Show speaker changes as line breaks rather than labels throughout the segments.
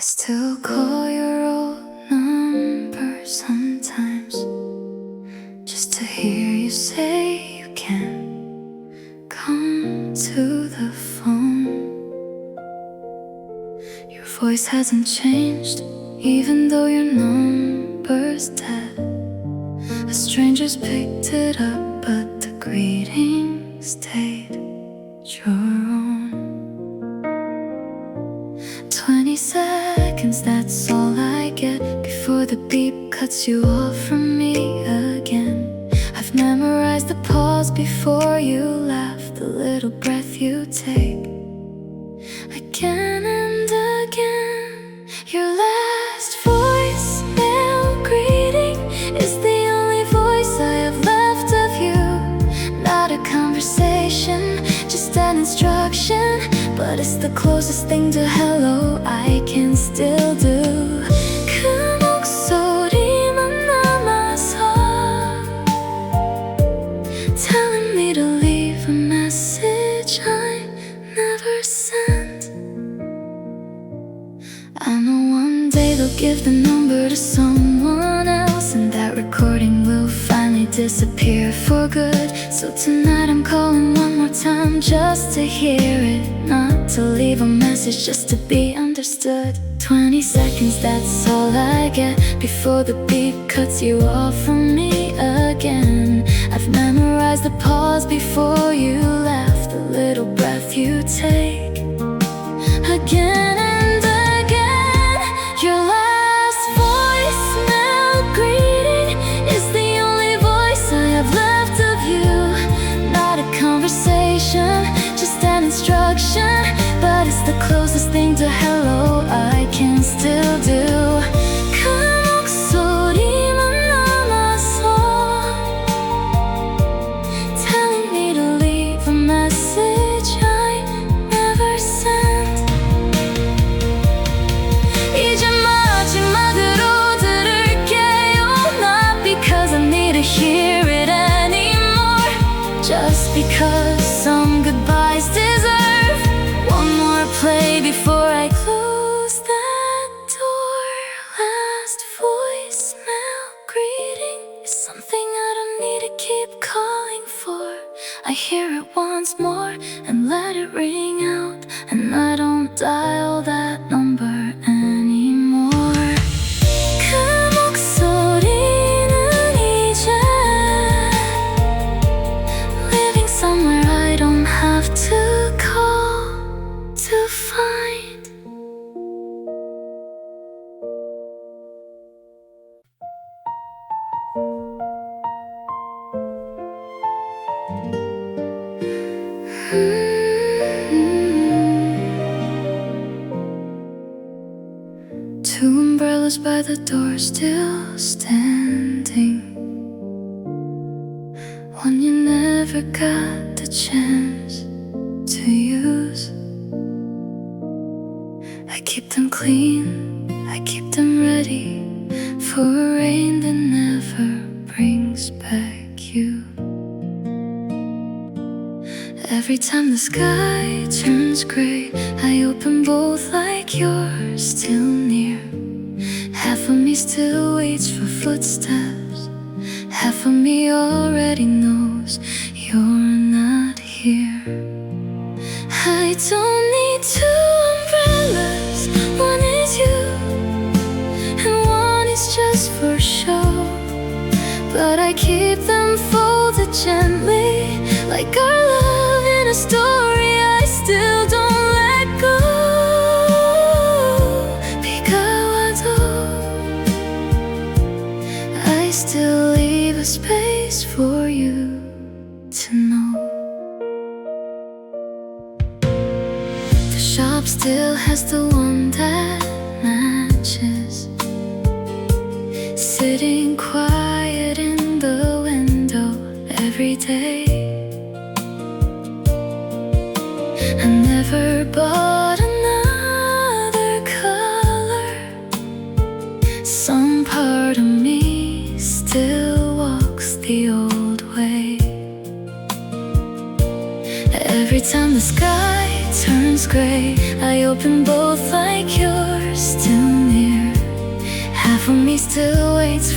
still call your old number sometimes, just to hear you say you can't come to the phone. Your voice hasn't changed, even though your number's dead. The strangers picked it up, but the greeting stayed your own. 20 seconds, that's all I get before the beep cuts you off from me again. I've memorized the pause before you laugh, the little breath you take again and again. Your last voicemail greeting is the only voice I have left of you. Not a conversation, just an instruction, but it's the closest thing to hello I can still do. 그 목소리만 남아서 telling me to leave a message I never sent. I know one day they'll give the number to someone else, and that recording will finally disappear for good. So tonight I'm calling one more time just to hear it, not to leave a message, just to be understood. 20 seconds, that's all I get before the beep cuts you off from me again. I've memorized the pause before you laugh, the little breath you take again and again. Your last voicemail greeting is the only voice I have left of you. Not a conversation, just an instruction, but it's the closest thing to hello I can still do. 그 목소리만 남아서 telling me to leave a message I never sent. 이제 마지막으로 들을게요, not because I need to hear it anymore, just because some goodbyes deserve one more play before I close that door. Last voicemail greeting is something I don't need to keep calling for. I hear it once more and let it ring out, and I don't dial that number anymore. 그 목소리는 이제 living somewhere I don't have to call to find. Two umbrellas by the door still standing, one you never got the chance to use. I keep them clean, I keep them ready for a rain that never brings back you. Every time the sky turns gray, I open both like you're still near. Half of me still waits for footsteps, half of me already knows you're not here. I don't need two umbrellas, one is you and one is just for show, but I keep them folded gently like our love in a story I still don't let go. 비가 와도 I still leave a space for you to know. The shop still has the one that matches, sitting quiet in the window every day.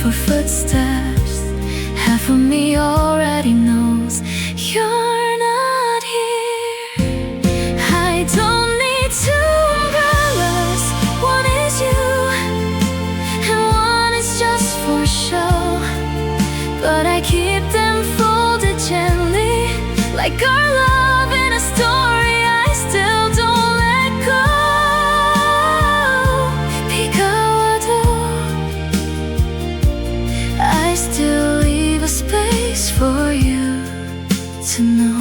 for footsteps. Half of me already knows you're not here. I don't need two umbrellas. One is you, and one is just for show. But I keep them folded gently, like our love in a story I still don't let go. I still leave a space for you to know.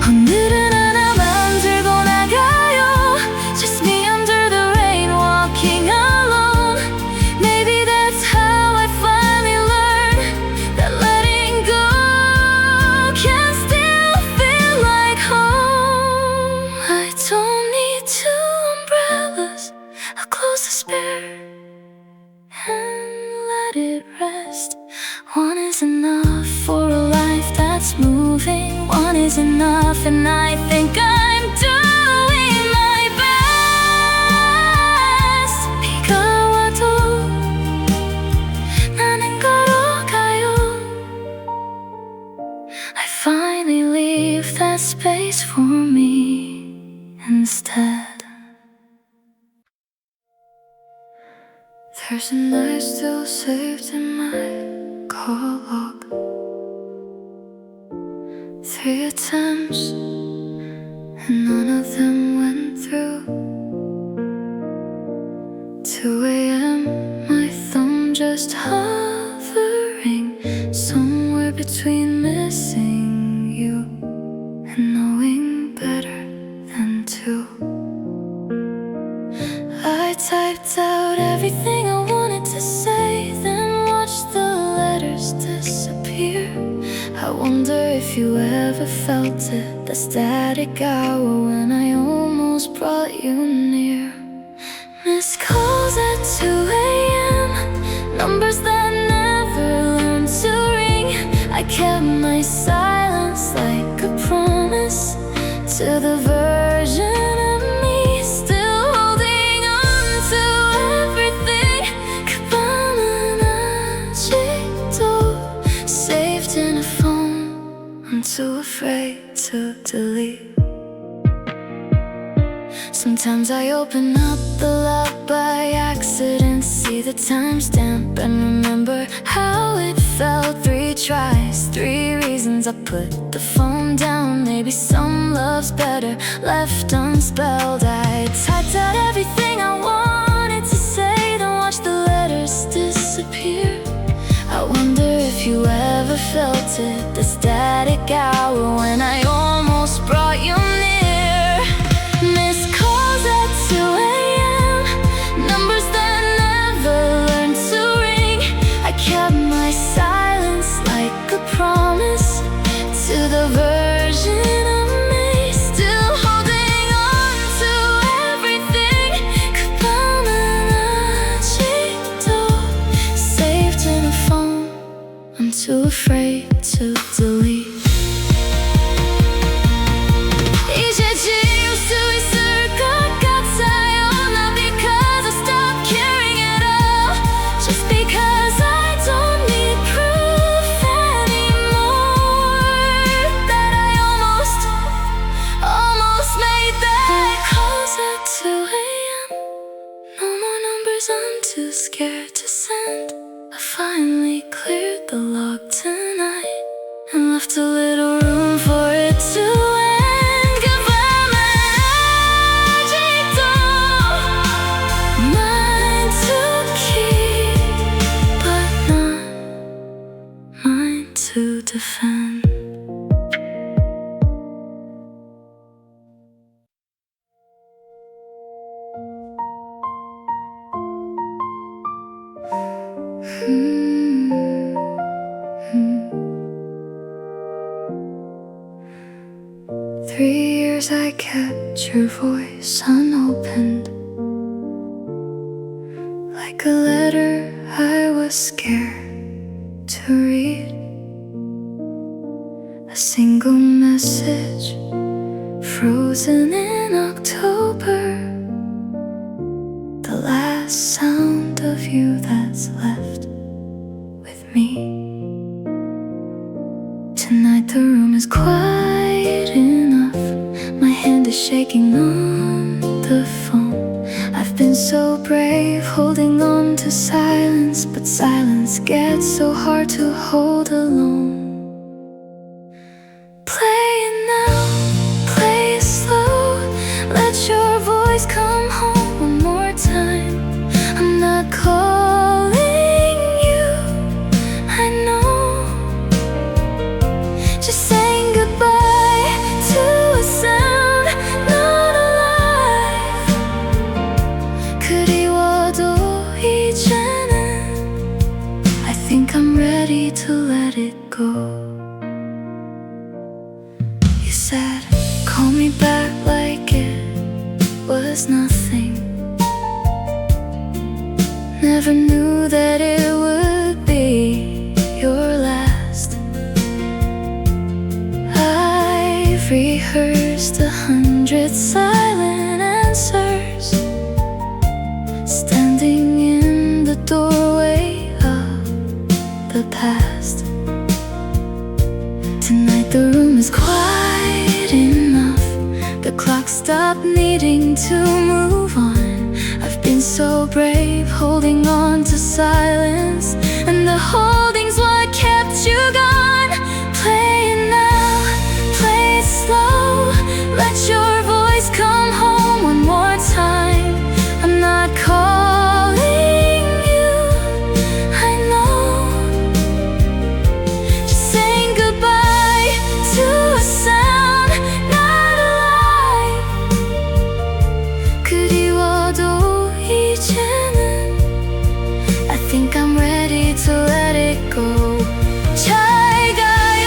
오늘은 하나 만들고 나가요. Just me under the rain, walking alone. Maybe that's how I finally learned that letting go can still feel like home. I don't need two umbrellas. I'll close the spare and let it rest. One is enough for a life that's moving. One is enough, and I think I'm doing my best. 비가 와도 나는 걸어가요. I finally leave that space for me instead. There's a night still saved in my call log. 3 attempts, and none of them went through. 2 a.m., my thumb just hovering somewhere between missing you and knowing better than to. I typed out everything I wanted to say, then watched the letters disappear. I wonder if you ever felt it, the static hour when I almost brought you near. Missed calls at 2 a.m., numbers that never learned to ring. I kept my silence like a promise to the version of me still holding on to everything. 그밤은 아직도 saved in a phone. I'm too afraid to delete. Sometimes I open up the lock by accident, see the timestamp and remember how it felt. 3 tries, 3 reasons I put the phone down. Maybe some love's better left unspelled. I typed out everything I wanted to say, then watched the letters disappear. I wonder if you ever felt it, the static hour when I almost brought you near. Missed calls at 2 a.m., numbers that never learned to ring. I kept my silence like a promise to the version of me still holding on to everything. 그밤은 아직도 saved in a phone. I'm too afraid to delete. 이제 지울 수 있을 것 같아요. Not because I stopped caring at all, just because I don't need proof anymore that I almost made that. Calls at 2 a.m., no more numbers I'm too scared to send. I finally cleared the log tonight and left a little room for it to end. 그밤은 아직도 mine to keep, but not mine to defend. Three years I kept your voice unopened, like a letter I was scared to read. A single message frozen in October, the last sound of of you that's left with me. Tonight the room is quiet enough. My hand is shaking on the phone. I've been so brave holding on to silence, but silence gets so hard to hold alone. Play it now, play it slow. Let your voice come home one more time. I'm not calling you, I know. Just saying goodbye to a sound not alive. 그리워도 이제는 I think I'm ready to let it go. You said, call me back like it was nothing. Never knew that it would be your last. I've rehearsed 100 silent answers, standing in the doorway of the past. Tonight the room is quiet enough. The clock stopped needing to move on. I've been so brave holding on to silence, and the holding's what kept you gone. Play it now, play it slow. Let your voice come home one more time. I'm not calling you, I know. Just saying goodbye to a sound not alive. 그리워도 이제는 I think I'm ready to let it go. 잘 가요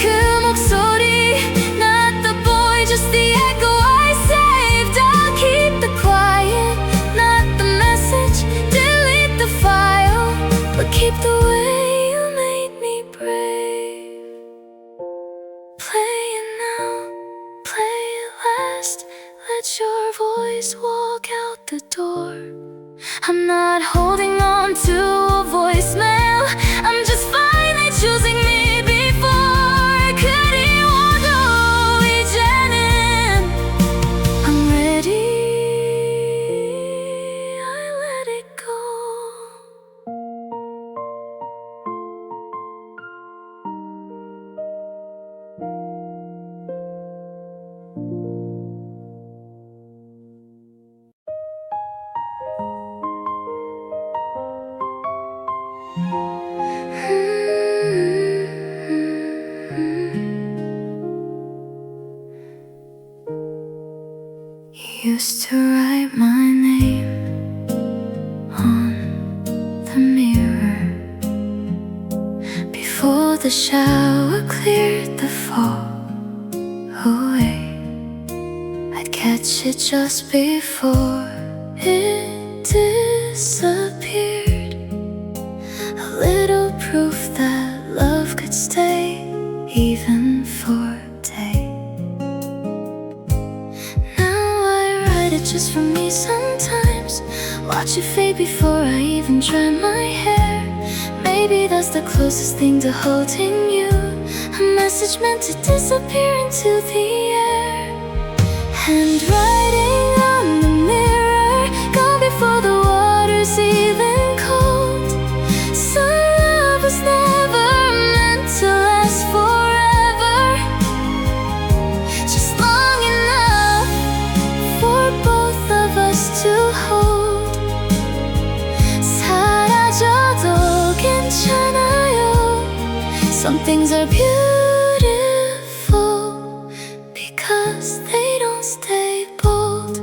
그 목소리, not the boy, just the echo I saved. I'll keep the quiet, not the message, delete the file, but keep the way you made me brave. Play it now, play it last. Let your voice walk out the door. I'm not holding on to a voicemail. I'm just finally choosing me before. 그리워도 이제는 I'm ready, I let it go. You used to write my name on the mirror before the shower cleared the fog away. I'd catch it just before it disappeared. A little proof that love could stay even for a day. Just for me sometimes. Watch it fade before I even dry my hair. Maybe that's the closest thing to holding you. A message meant to disappear into the air. Handwriting on the mirror, gone before the water's even cold. Some love was never meant to last forever, just long enough for both of us to hold. 사라져도 괜찮아요. Some things are beautiful because they don't stay bold.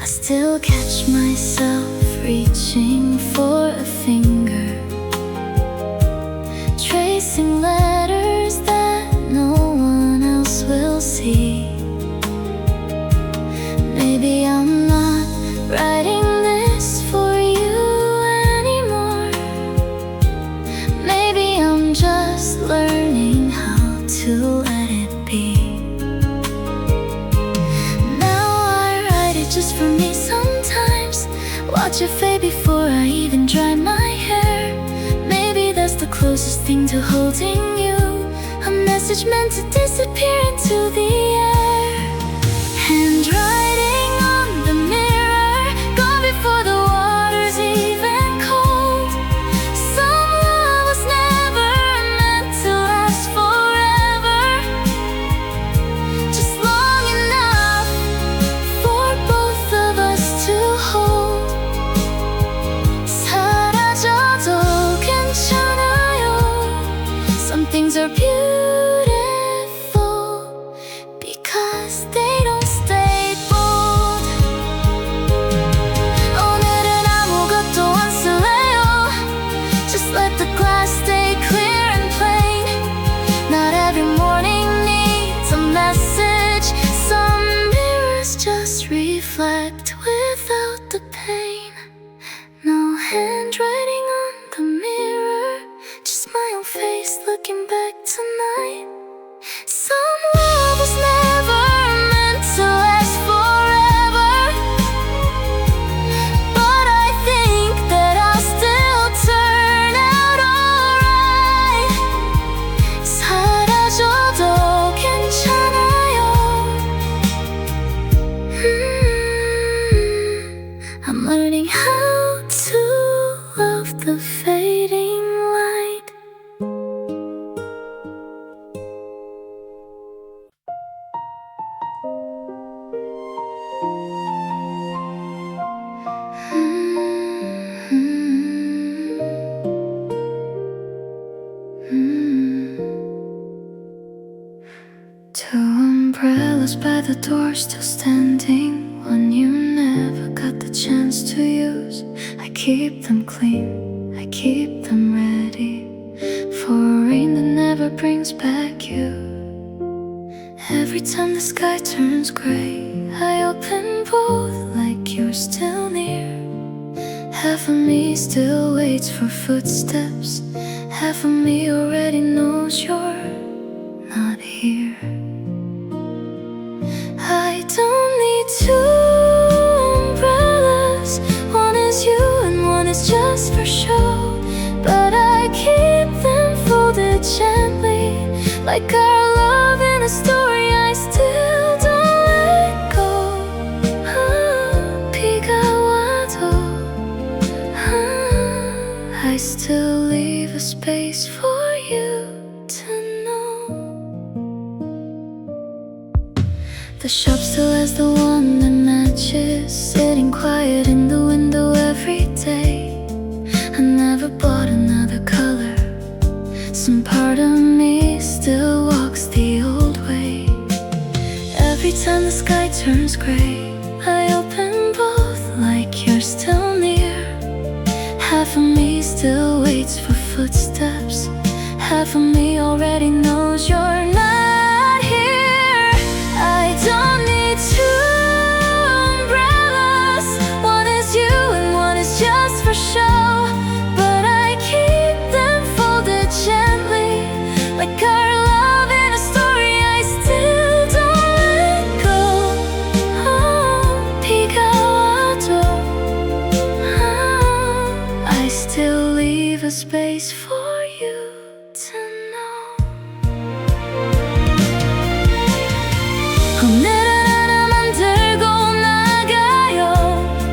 I still catch myself reaching for a finger, tracing letters that no one else will see. Maybe I'm not writing this for you anymore. Maybe I'm just learning how to let it be. Now I write it just for me sometimes. watch it fade before I even dry my hair. Maybe that's the closest thing to holding you, a message meant to disappear into the air. Handwriting on the mirror, gone before the water's even cold. Some love was never meant to last forever, just long enough for both of us to hold. 사라져도 괜찮아요. Some things are beautiful because they don't stay bold. 오늘은 아무것도 안 쓸래요. Just let the glass stay clear and plain. Not every morning needs a message. Some mirrors just reflect without the pain. No handwriting on the mirror, just my own face looking back tonight. Some love was never meant to last forever, but I think that I'll still turn out alright. 사라져도 괜찮아요. I'm learning how to love the fading light. Two umbrellas by the door still standing, one you never got the chance to use. I keep them clean, I keep them ready for a rain that never brings back you. Every time the sky turns gray, I open both like you're still near. Half of me still waits for footsteps, half of me already knows you're not here. I don't need two umbrellas, one is you and one is just for show. But I keep them folded gently, like our love in a story I still don't let go. 비가 와도 I still leave a space for you to know. The shop still has the one that matches, sitting quiet in the window every day. I never bought another color. Some part of me still walks the old way. Every time the sky turns gray, I open both like you're still near. Half of me still waits for footsteps, half of me already knows you're not here. I don't need two umbrellas, one is you and one is just for show. But I keep them folded gently, like our love in a story I still don't let go. 비가 와도 I still leave a space for you to know. 오늘은 하나 만들고 나가요.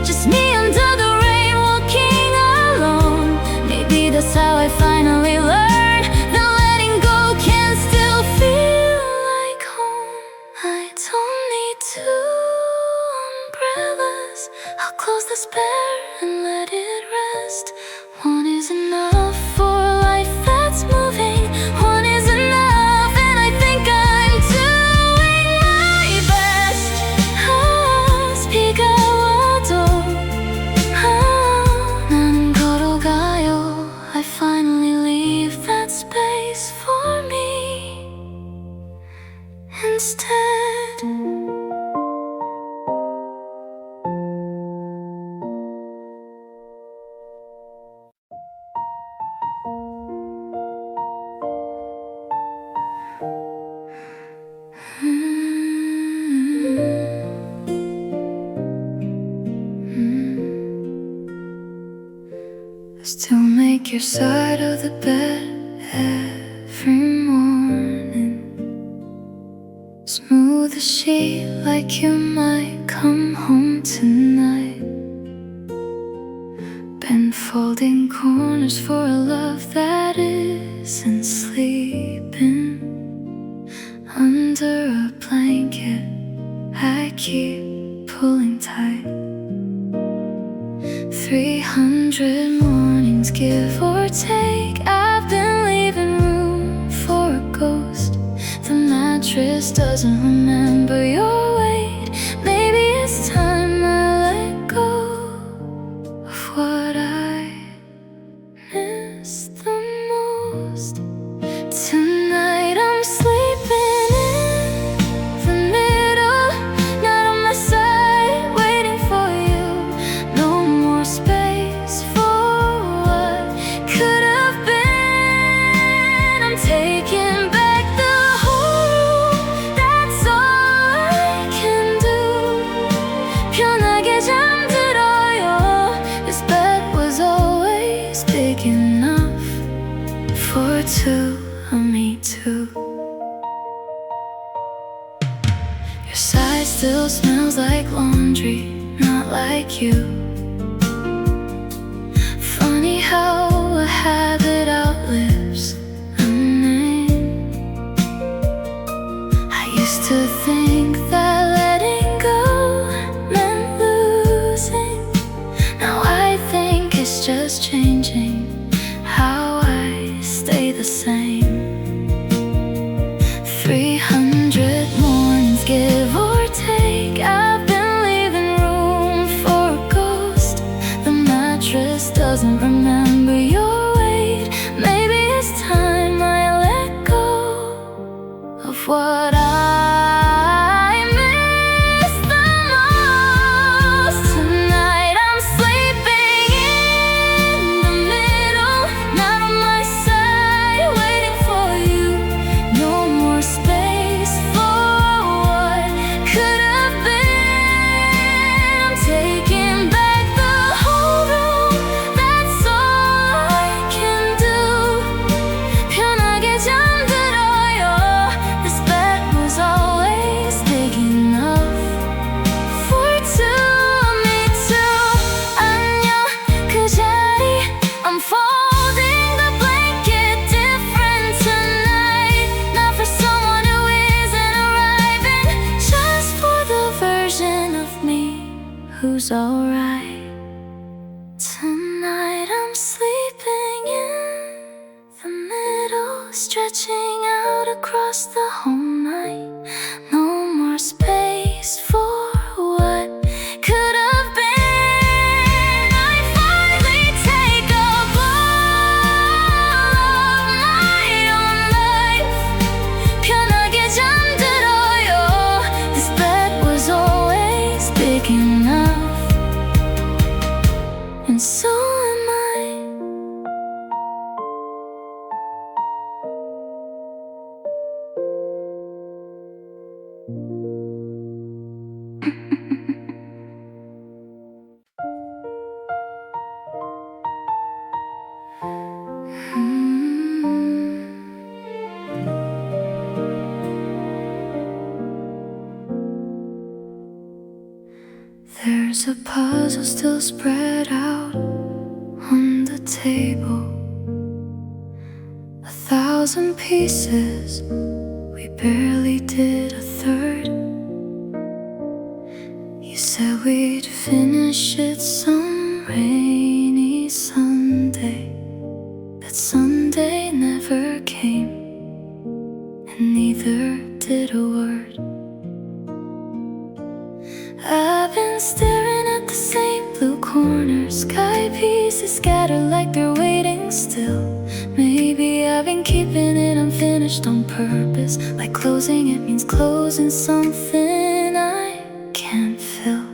Just me under the rain walking alone. Maybe that's how I finally learned that letting go can still feel like home. I don't need two umbrellas, I'll close the spare and let it rest. One is enough for life that's moving, one is enough, and I think I'm doing my best. 비가 와도 나는 걸어가요. I finally leave that space for me instead. your side of the bed every morning. Smooth the sheet like you might come home tonight. Been folding corners for a love that isn't sleeping. Under a blanket I keep pulling tight. 300 mornings, give or take, I've been leaving room for a ghost. The mattress doesn't remember your weight. Maybe it's time I let go of what I miss the most. Tonight I'm sleeping in the middle, not on my side, waiting for you. No more space for what could have been. I'm taking back the whole room, that's all I can do. 편하게 잠들어요. This bed was always big enough for two, me too. Your side still smells like laundry, not like you. Funny how a habit outlives a name. I used to think that letting go meant losing. Now I think it's just changing how I stay the same. 300 mornings, give or take, I've been leaving room for a ghost. The mattress doesn't remember your weight. Maybe it's time I let go of what I miss the most. Tonight I'm sleeping in the middle, not on my side, waiting for you. No more space for what could have been. I'm taking back the whole room, that's all I can do. 편하게 잠들어요. This bed was always big enough for two, me too. 안녕 그 자리, I'm folding the blanket different tonight. Not for someone who isn't arriving, just for the version of me who's alright. Tonight I'm sleeping in the middle, stretching out across the whole night. No more space for what could have been. I finally take a bowl of my own life. 편하게 잠들어요. This bed was always big enough, and so am I. There's a puzzle still spread out on the table. 1,000 pieces, we barely did a third. You said we'd finish it some rainy Sunday. That Sunday never came, and neither did a word. I've been staring at the same blue corner, sky pieces scattered like they're waiting still. Maybe I've been keeping it unfinished on purpose, like closing it means closing something I can't fill.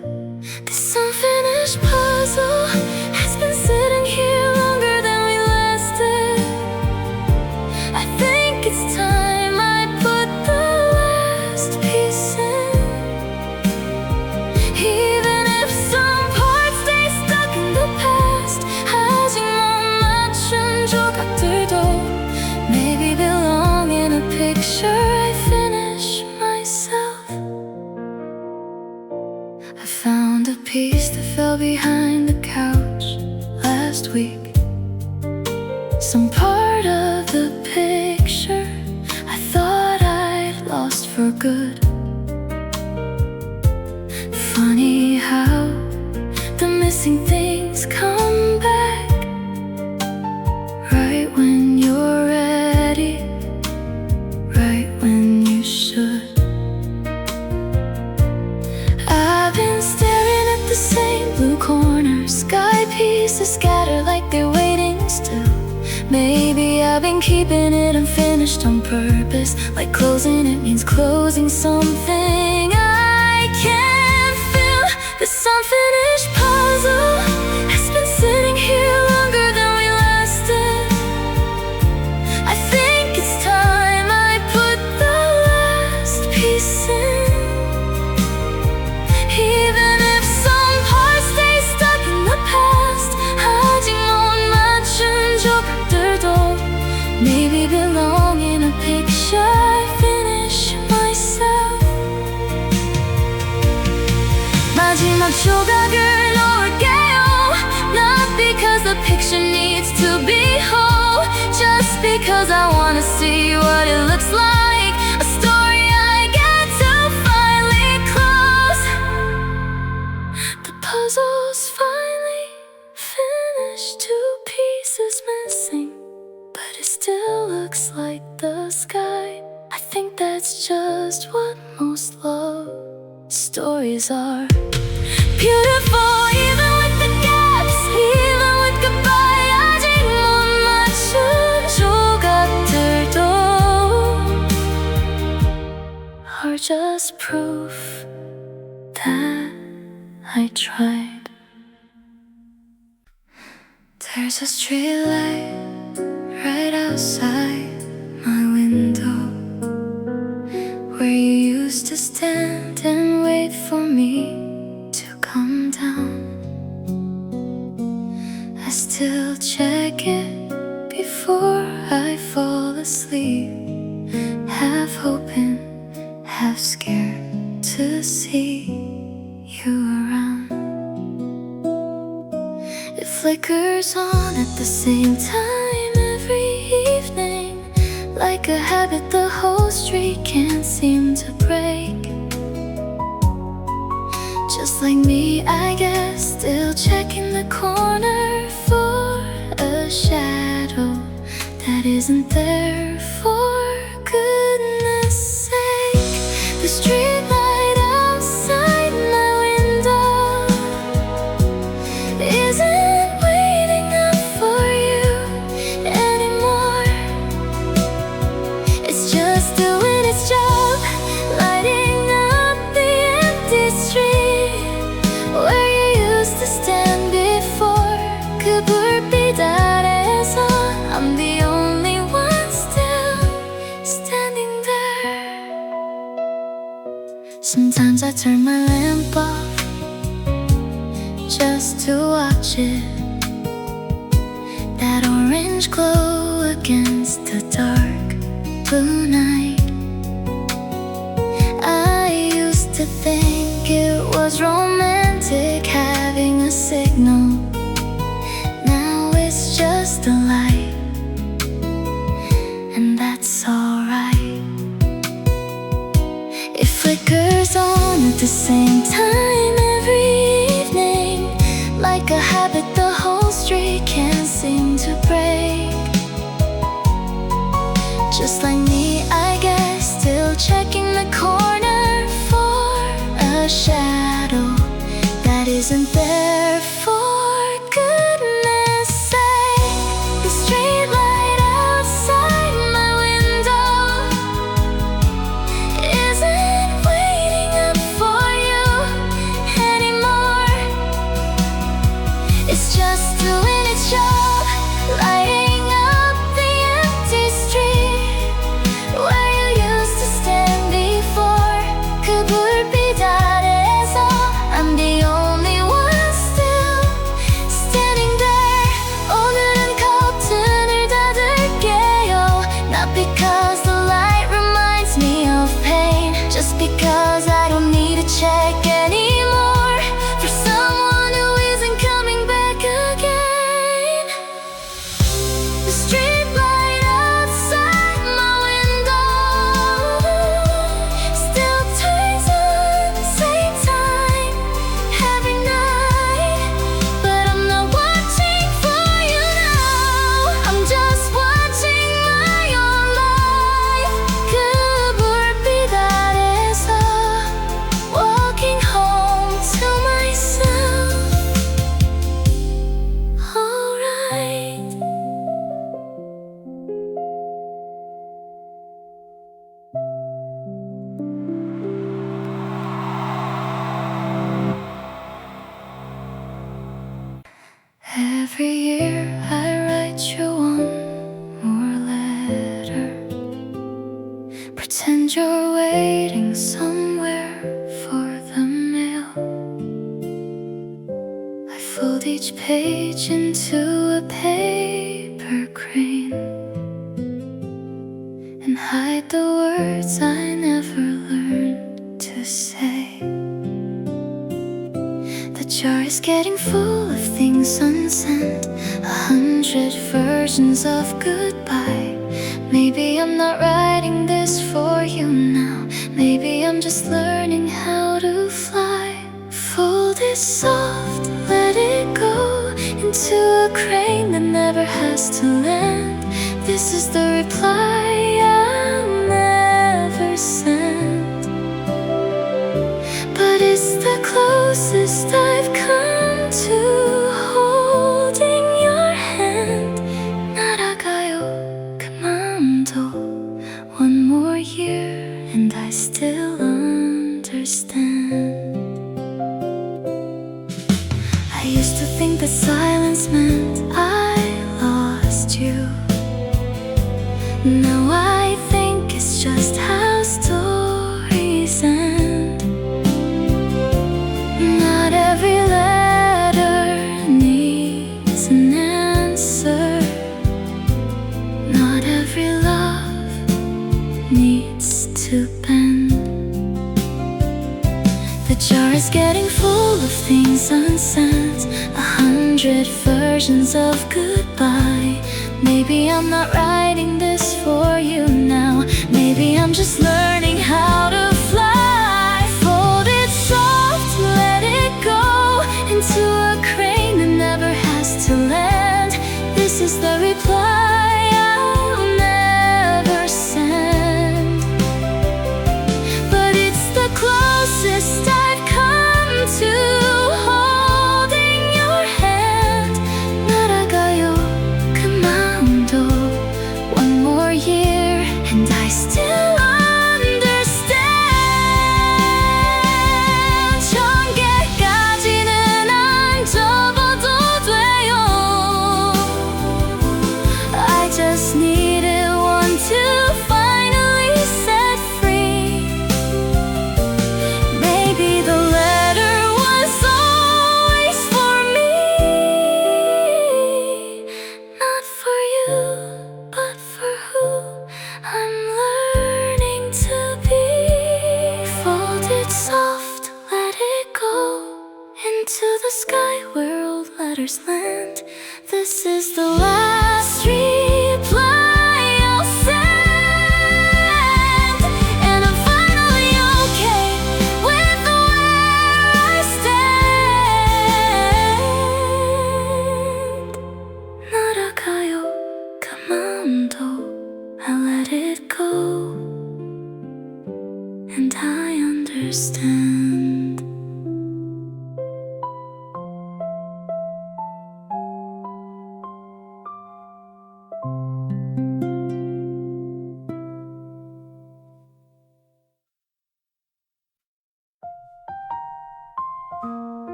This unfinished puzzle has been sitting here longer than we lasted. I think it's time I put the last piece in. Even if some parts stay stuck in the past, as you know, much I found a piece that fell behind the couch last week. Some part of the picture I thought I'd lost for good. Funny how the missing things come back right when you're ready, right when you should. I've been staring at the same blue corner, sky pieces scattered like they're waiting still. Maybe I've been keeping it unfinished on purpose, like closing it means closing something I can't feel. This unfinished puzzle has been sitting here longer than we lasted. I think it's time I put the last piece in. Even if some parts stay stuck in the past, 하지만 맞춘 적들도 maybe belong in a picture I finish myself. 마지막 조각을 놓을게요. Not because the picture needs to be whole, just because I wanna see what it looks like. A story I get to finally close. The puzzle's finally finished, 2 pieces missing, but it still looks like the sky. I think that's just what most love stories are. Beautiful, even with the gaps, even with goodbye. 아직 못 맞춘 조각들도 are just proof that I tried. There's a street light right outside my window, where you used to stand and wait for me to come down. I still check it before I fall asleep, half hoping, half scared to see you around. It flickers on at the same time every evening, like a habit the whole street can't seem to break. Just like me, I guess, still checking the corner for a shadow that isn't there, for goodness sake. The street light outside my window isn't waiting up for you anymore. It's just doing its job, lighting up the empty street where you used to stand before. 그 불빛 아래서 I'm the only one still standing there. Sometimes I turn my lamp off just to watch it, that orange glow against the dark blue night. I used to think it was romantic having a signal. Now it's just a light, and that's alright. It flickers on at the same time every evening, like a habit the whole street can't seem to break. Just like me, I guess, still checking the corner for a shadow that isn't there, for goodness sake. The street light outside my window isn't waiting up for you anymore. It's just doing its job, lighting up the empty street where you used to stand before. 그 불빛 아래서 I'm the only one fold each page into a paper crane and hide the words I never learned to say. The jar is getting full of things unsent, 100 versions of goodbye. Maybe I'm not writing this for you now. Maybe I'm just learning how to fly. Fold it soft, let it go into a crane that never has to land. This is the reply I'll never send, but it's the closest I've come to holding your hand. 날아가요 그만둬. One more year and I still understand. I used to think that silence meant I lost you. Now I think it's just how stories end. Not every letter needs an answer. Not every love needs to bend. The jar is getting full of things unsent, 100 versions of goodbye. Maybe I'm not writing this for you now. Maybe I'm just learning how to fly. Fold it soft, let it go into a crane that never has to land. This is the reply I'll never send, but it's the closest I've come to holding your hand. 날아가요 그만둬. One more year and I still understand. 천 개까지는 안 접어도 돼요. I just needed one to finally set free. Maybe the letter was always for me, not for you, but for who I'm learning to be. Fold it soft, let it go into the sky where old letters land. This is the last reply I'll send, and I'm finally okay with where I stand. 날아가요 그만둬. I let it go and I understand.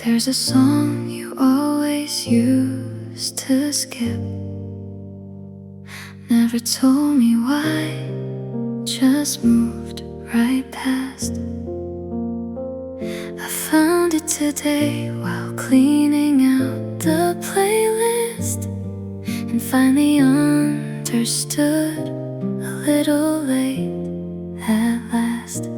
There's a song you always used to skip. Never told me why, just moved right past. I found it today while cleaning out the playlist, and finally understood a little late at last.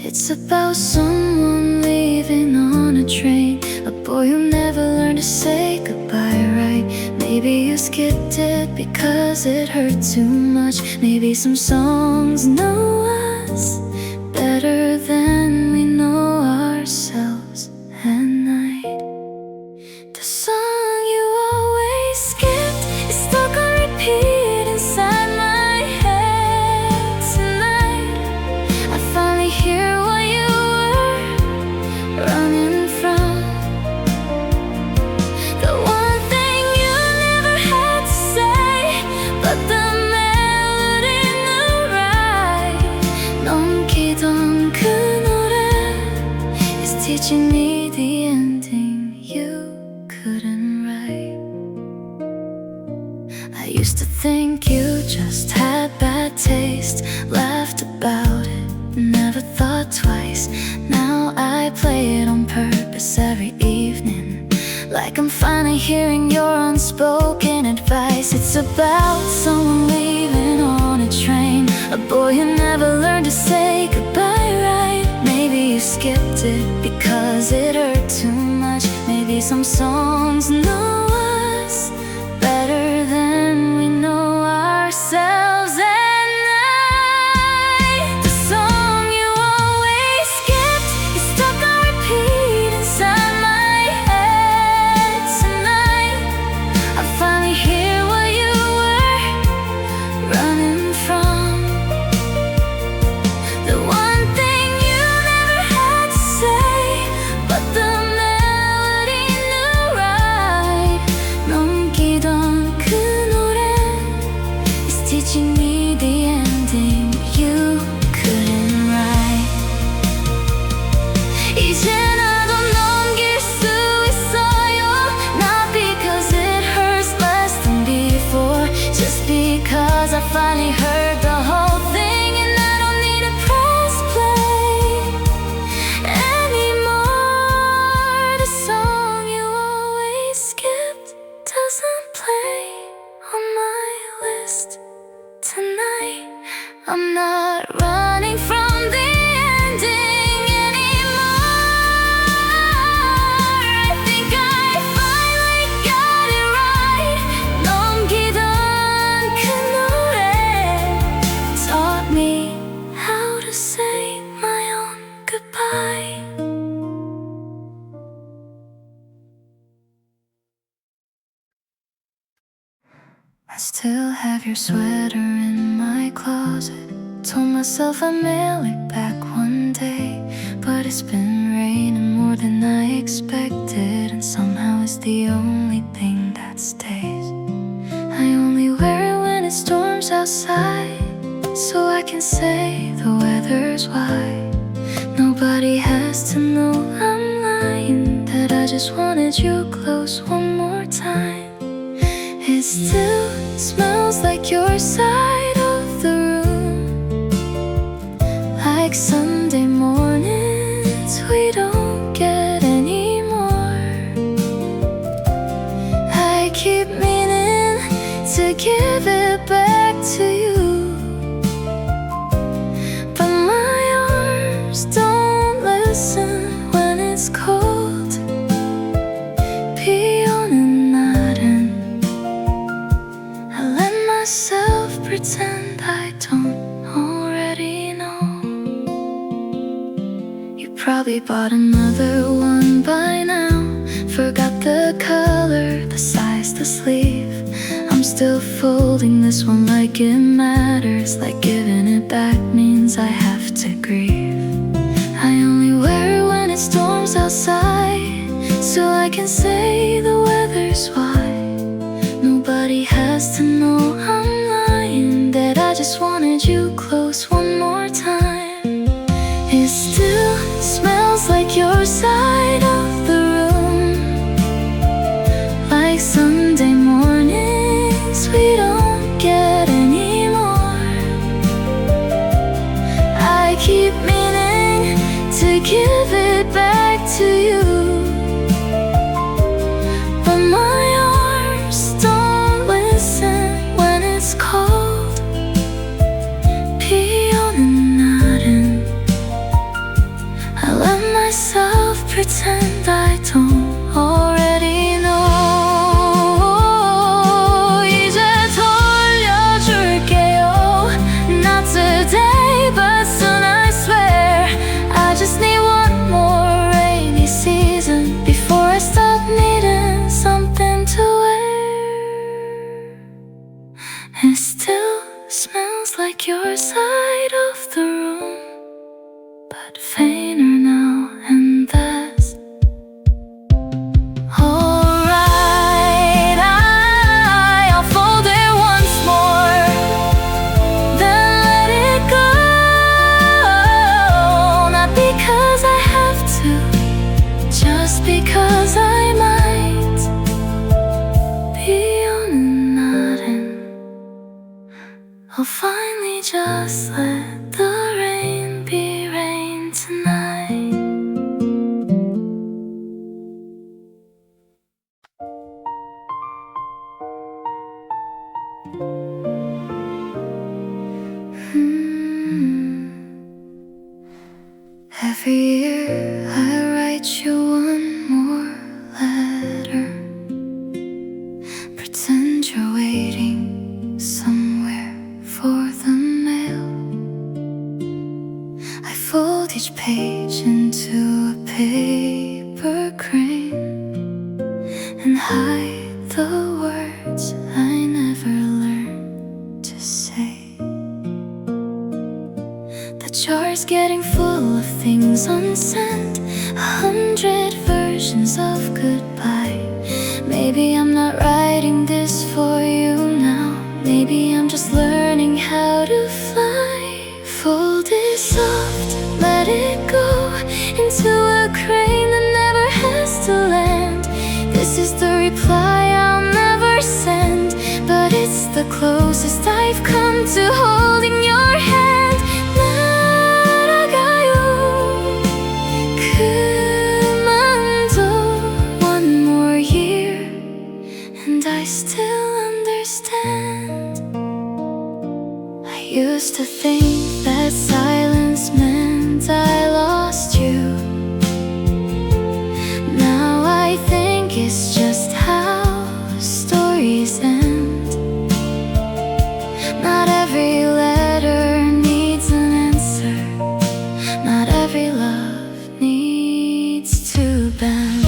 It's about someone leaving on a train, a boy who never learned to say goodbye right. Maybe you skipped it because it hurt too much. Maybe some songs know us better than we know ourselves at night. The song you always skipped is stuck on repeat inside my head tonight. I finally hear what you were running from, the one thing you never had to say, but the melody knew right. No, I'm used to think you just had bad taste, laughed about it, never thought twice. Now I play it on purpose every evening, like I'm finally hearing your unspoken advice. It's about someone leaving on a train, a boy who never learned to say goodbye right. Maybe you skipped it because it hurt too much. Maybe some songs know us better than we know ourselves. And the song you always skipped is stuck on repeat inside my head tonight. I finally hear what you were running from, the one thing you never had to say, but the melody knew right. 넘기던 그 노래 is teaching me the ending you couldn't write. 이제 나도 넘길 수 있어요, not because it hurts less than before, just because I finally heard the whole thing and I don't need to press play anymore. The song you always skipped doesn't play on my list tonight. I'm not running from the ending anymore. I think I finally got it right. 넘기던 그 노래 taught me how to say my own goodbye. I still have your sweater in my closet. Told myself I'd mail it back one day, but it's been raining more than I expected, and somehow it's the only thing that stays. I only wear it when it storms outside, so I can say the weather's wide. Nobody has to know I'm lying, that I just wanted you close one more time. It still smells like your side of the room, like Sunday mornings we don't get anymore. I keep meaning to give it back to you, but my arms don't listen when it's cold. 비 오는 날은 I let myself pretend I don't already know. You probably bought another one by now, forgot the color, the size, the sleeve. I'm still folding this one like it matters, like giving it back means I have to grieve. I only wear it when it storms outside, so I can say the weather's wide. Nobody has to know I'm lying, that I just wanted you close one more time. It still smells like your side of the room, like Sunday mornings we don't get anymore. I keep meaning to give it back to you, but my arms don't listen when it's cold. 비 오는 날은 I let myself pretend I don't already know. 이제 돌려줄게요, not today but soon I swear. I just need one more rainy season before I stop needing something to wear. It still smells like your side of the room, but fainter now, and that's alright. I'll fold it once more, then let it go. Not because I have to, just because I might. 비 오는 날엔 I'll finally just let the rain be rain tonight. Every year I write you one more letter. Pretend you're waiting somewhere for the mail. I fold each page into a paper crane and hide the words I never learned to say. The jar's getting full of things unsent, 100 versions of goodbye. Maybe I'm not writing this for you now. Maybe I'm just learning how to fly. Fold it soft, let it go into a crane that never has to land. This is the reply I'll never send, but it's the closest I've come to holding your hand. I still understand. I used to think that silence meant I lost you. Now I think it's just how stories end. Not every letter needs an answer. Not every love needs to bend.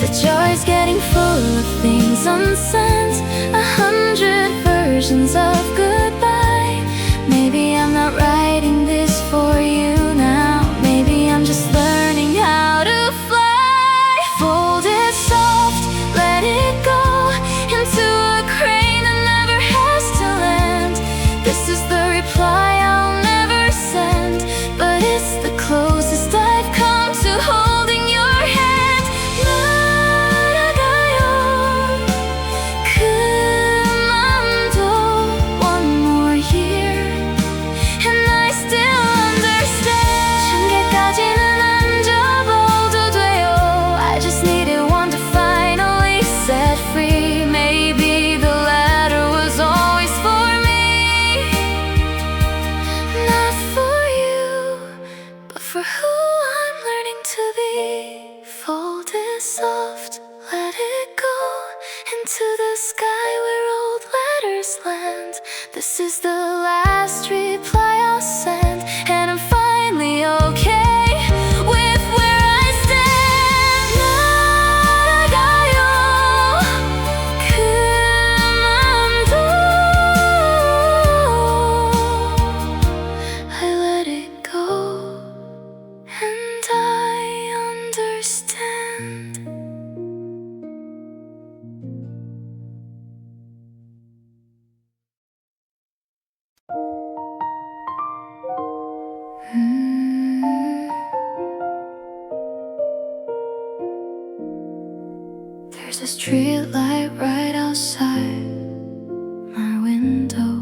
The jar's getting full of things unsent, 100 versions of goodbye. Maybe I'm not writing this for you now. Maybe I'm just learning how to fly. Fold it soft, let it go into a crane that never has to land. This is the reply I'll never send, but it's the closest I've come to holding your hand. For who I'm learning to be. Fold it soft, let it go into the sky where old letters land. This is the last reply I'll send, and I'm finally okay with where I stand. 나아가요. 그만둬. I let it go. And I understand. There's a street light right outside my window,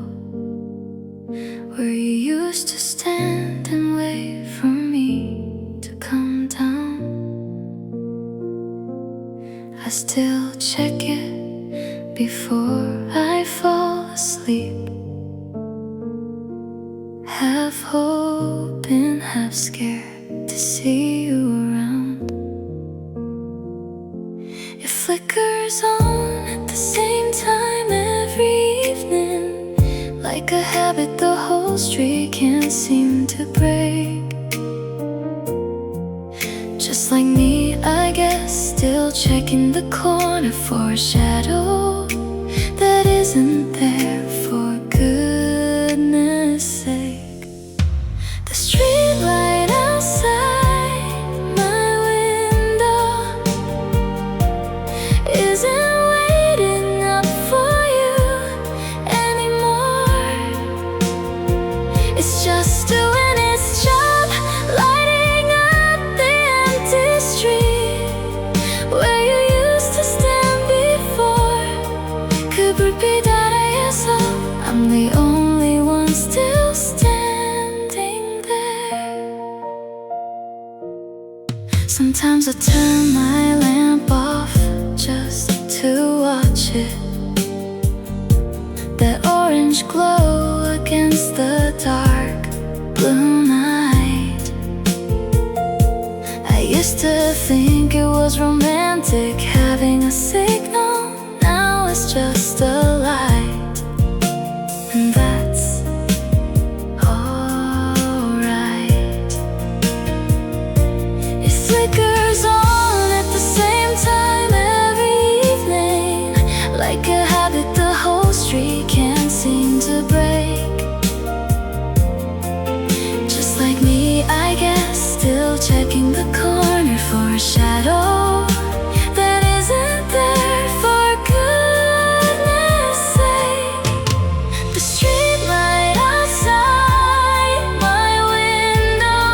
where you used to stand and wait for me to come down. I still check it before I fall asleep, half hoping, half scared to see you around. It flickers on at the same time every evening, like a habit the whole street can't seem to break. Just like me, I guess, still checking the corner for a shadow that isn't there, for goodness sake. The street light outside my window isn't waiting up for you anymore. It's just doing its job, lighting up the empty street where you used to stand before. 그 불빛 아래에서 to watch it, that orange glow against the dark blue night. I used to think it was romantic having a signal. Now it's just a light, and that's alright. It flickers on at the same time every evening, like a habit the whole street can't seem to break. Just like me, I guess, still checking the corner for a shadow that isn't there, for goodness sake. The street light outside my window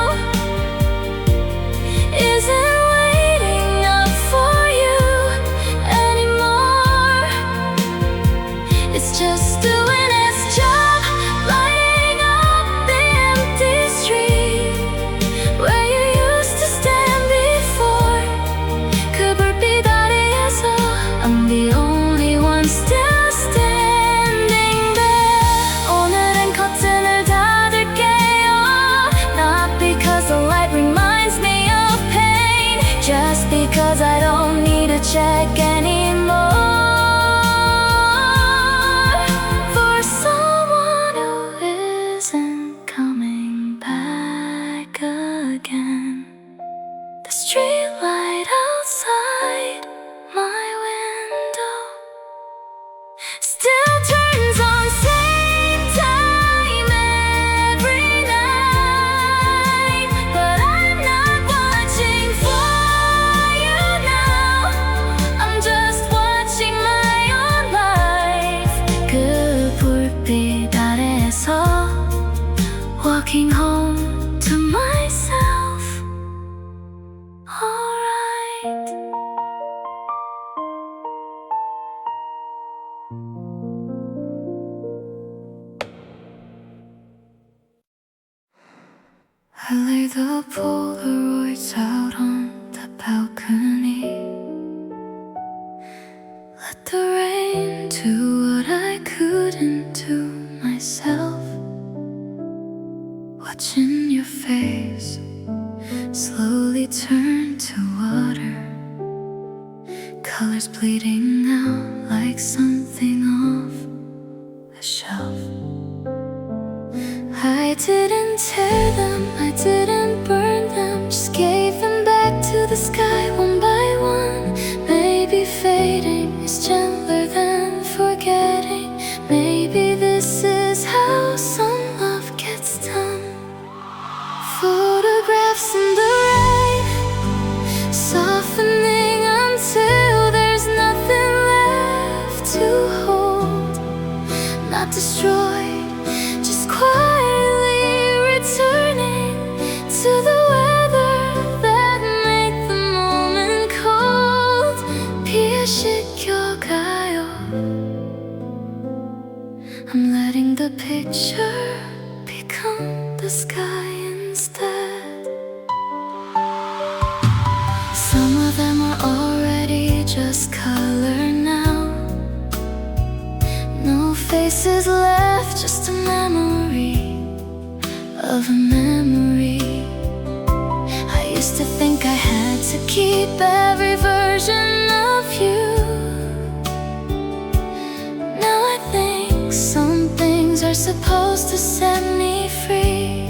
isn't waiting up for you anymore. It's just doing its job, lighting up the empty street where you used to stand before. 그불빛 아래에서 I'm the only one still standing there. 오늘은 커튼을 닫을게요, not because the light reminds me of pain, just because I don't need to check anymore. For someone who isn't coming back again. The street light outside my window still turns on same time every night, but I'm not watching for you now. I'm just watching my own life. 그 불빛 아래에서 walking home to myself. Alright. I lay the Polaroids out on the balcony, let the rain do what I couldn't do myself. Watching your face slowly turn to water, colors bleeding out like something off a shelf. I didn't tear them, I didn't burn them, just gave them back to the sky one by one. Maybe fading is gentler than forgetting. Maybe this is how some love gets done. Photographs in the rain, softening until there's nothing left to hold. Not destroyed, just quietly returning to the weather that made the moment cold. 피해시켜가요. I'm letting the picture become the sky instead. Some of them are already just color now. No faces left, just a memory of a memory. I used to think I had to keep every version of you. Now I think some things are supposed to set me free.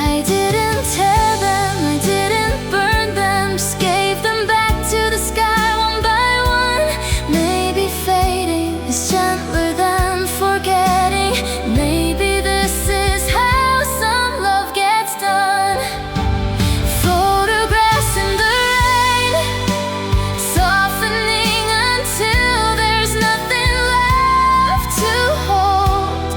I didn't tear them, I didn't burn them, just gave them back to the sky one by one. Maybe fading is gentler than forgetting. Maybe this is how some love gets done. Photographs in the rain, softening until there's nothing left to hold.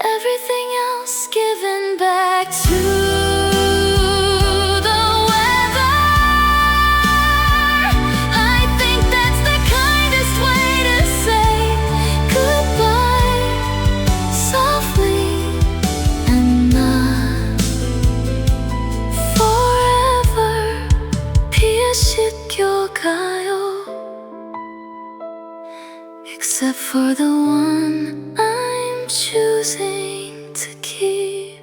everything else given back to the weather. I think that's the kindest way to say goodbye, softly and not forever. 피해시켜가요. Except for the one I'm choosing to keep.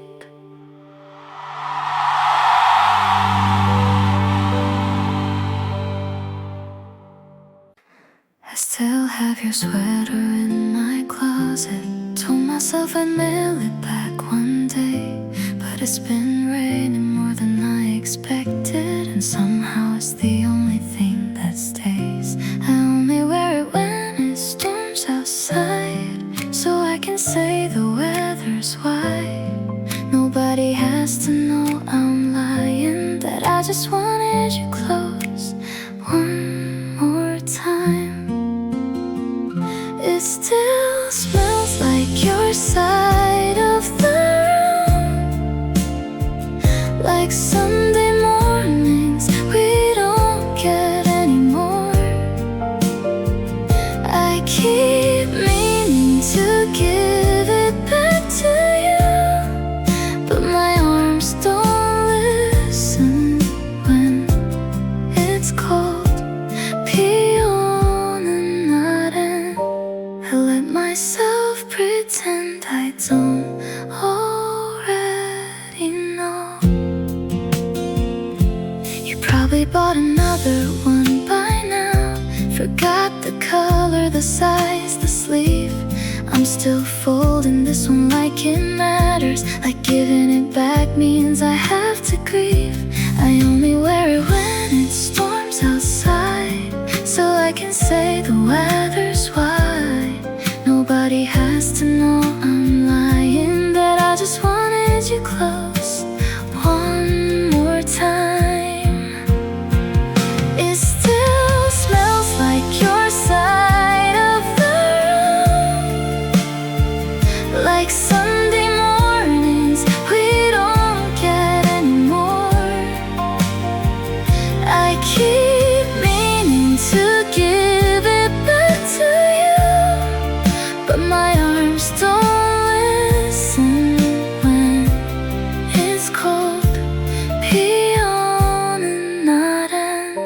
I still have your sweater in my closet. Told myself I'd mail it back one day, but it's been raining more than I expected, and somehow it's the only thing that stays. I only wear it when it storms outside, so I can say the weather's white. Nobody has to know I'm lying, that I just wanted you close one more time. It still smells like your side of the room, like Sunday mornings we don't get anymore. I keep meaning to give it back to you, but my arms don't listen when it's cold. 피오는 날엔 I let myself pretend I don't already know. You probably bought another one by now, forgot the color, the size, the sleeve. I'm still folding this one like it matters, like giving it back means I have to grieve. I only wear it when it storms outside, so I can say the weather's white. Nobody has to know I'm lying, that I just wanted you close one more time. It still smells like your side of the room, like Sunday mornings we don't get anymore. I keep meaning to give it back to you, but my arms don't listen when it's cold. 피오는 날엔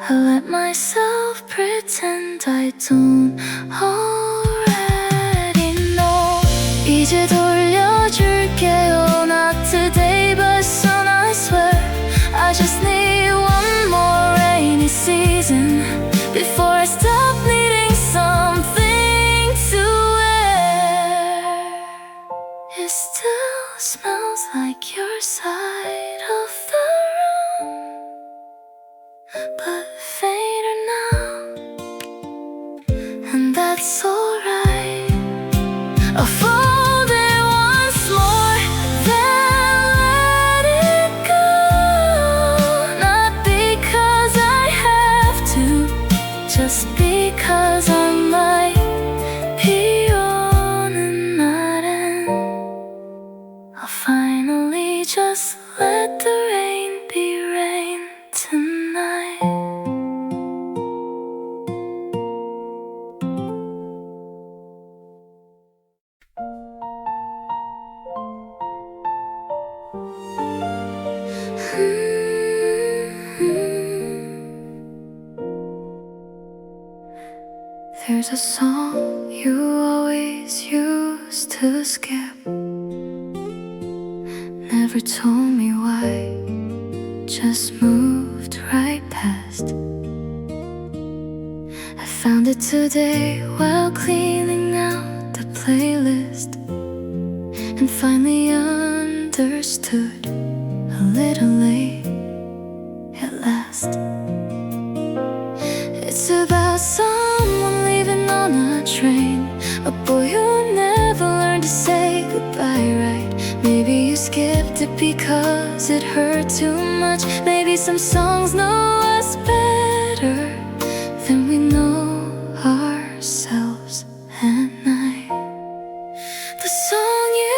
I let myself pretend I don't already know. 이제 돌려줄게요, not today but soon I swear. I just need one more rainy season before I stop needing something to wear. It still smells like your side of the room, but fainter now, and that's alright. I'll fold it once more, then let it go. Not because I have to, just because I might. 피오는 날엔 I'll finally just let the rain be rain tonight. There's a song you always used to skip, never told me why, just moved right past. I found it today while cleaning out the playlist, and finally understood, a little late at last. It's about someone leaving on a train, a boy who never learned to say goodbye right. Maybe you skipped it because it hurt too much. Maybe some songs know us better than we know ourselves at night. The song you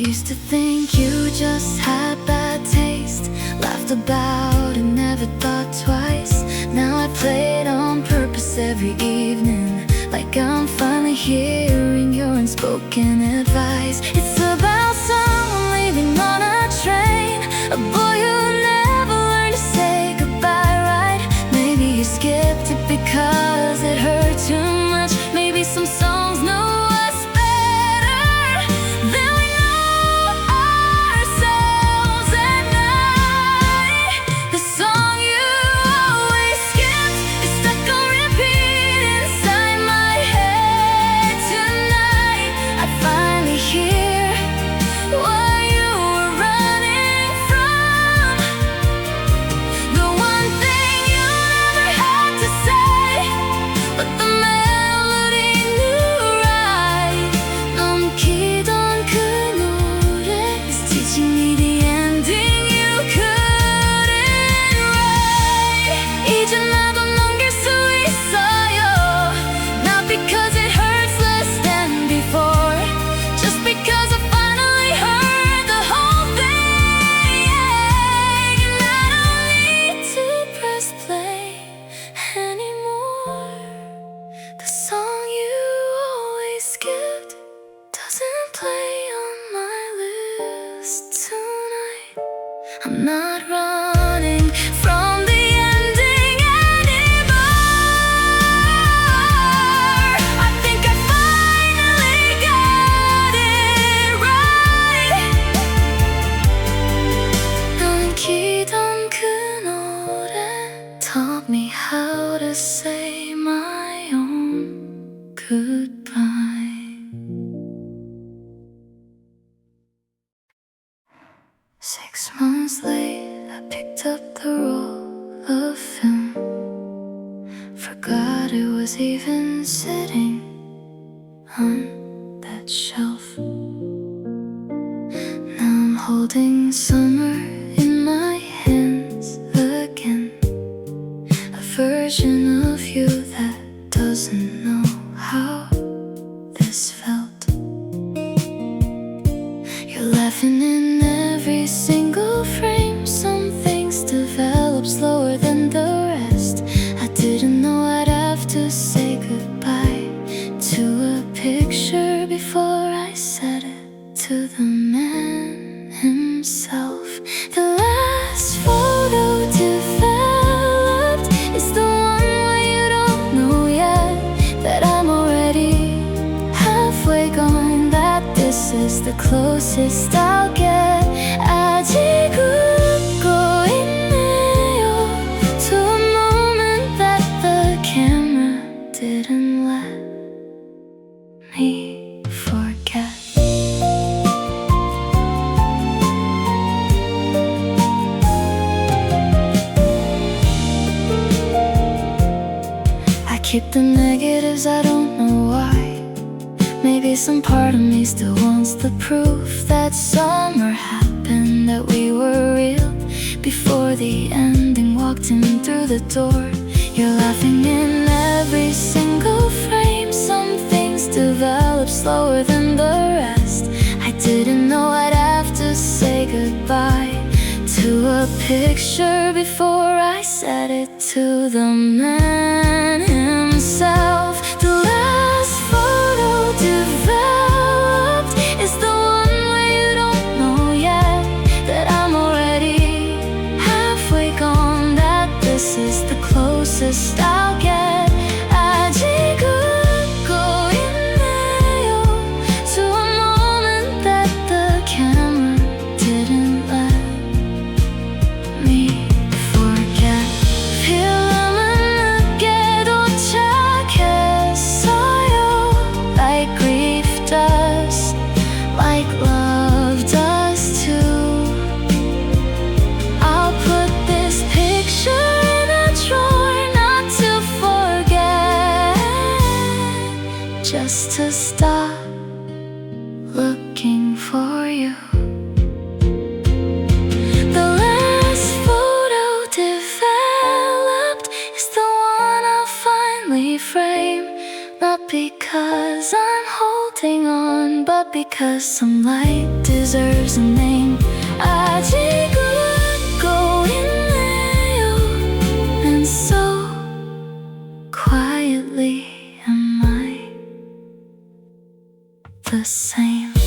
used to think you just had bad taste, laughed about it, never thought twice. Now I play it on purpose every evening, like I'm finally hearing your unspoken advice. It's about someone leaving on a train, a boy who never learned to say goodbye right. Maybe you skipped it because it hurt too much. Maybe some songs know us better than we know ourselves at night. The song you always skipped is stuck on repeat inside my head tonight. I finally hear what you were running from, the one thing you never had to say, but the melody knew right. 넘기던 그 노래 is teaching me the ending you couldn't write. 이제 나도 넘길 수 있어요, not because it hurts less than before, just because I finally heard the whole thing. And I don't need to press play anymore. The song you always skipped doesn't play on my list tonight. I'm not running from the ending anymore. I think I finally got it right. 넘기던 그 노래 taught me how to say my own goodbye. Six months late, I picked up the roll of film. Forgot it was even sitting on that shelf. Now I'm holding summer in my hands again, a version of you that doesn't know how this felt. You're laughing in every single frame. Some things develop slower than the rest. I didn't know I'd have to say goodbye to a picture before I said it to the man himself. The last photo developed is the one where you don't know yet that I'm already halfway gone, that this is the closest I'll get. 아직 웃고 있네요 to a moment that the camera didn't let me forget. I keep the negatives, I don't know why. Maybe some part of me still wants the proof that summer happened, that we were real before the ending walked in through the door. You're laughing in every single frame. Some things develop slower than the rest. I didn't know I'd have to say goodbye to a picture before I said it to the man himself. The last photo developed is the one where you don't know yet that I'm already halfway gone, that this is the closest I'll get. 아직 웃고 있네요 to a moment that the camera didn't let me forget. 필름은 늦게 도착했어요, like grief does, like love does too. I'll put this picture in a drawer, not to forget, just to stop looking for you. The last photo developed is the one I'll finally frame, not because I'm holding holding on, but because some light deserves a name, 아직은 웃고 있네요. And so quietly am I the same.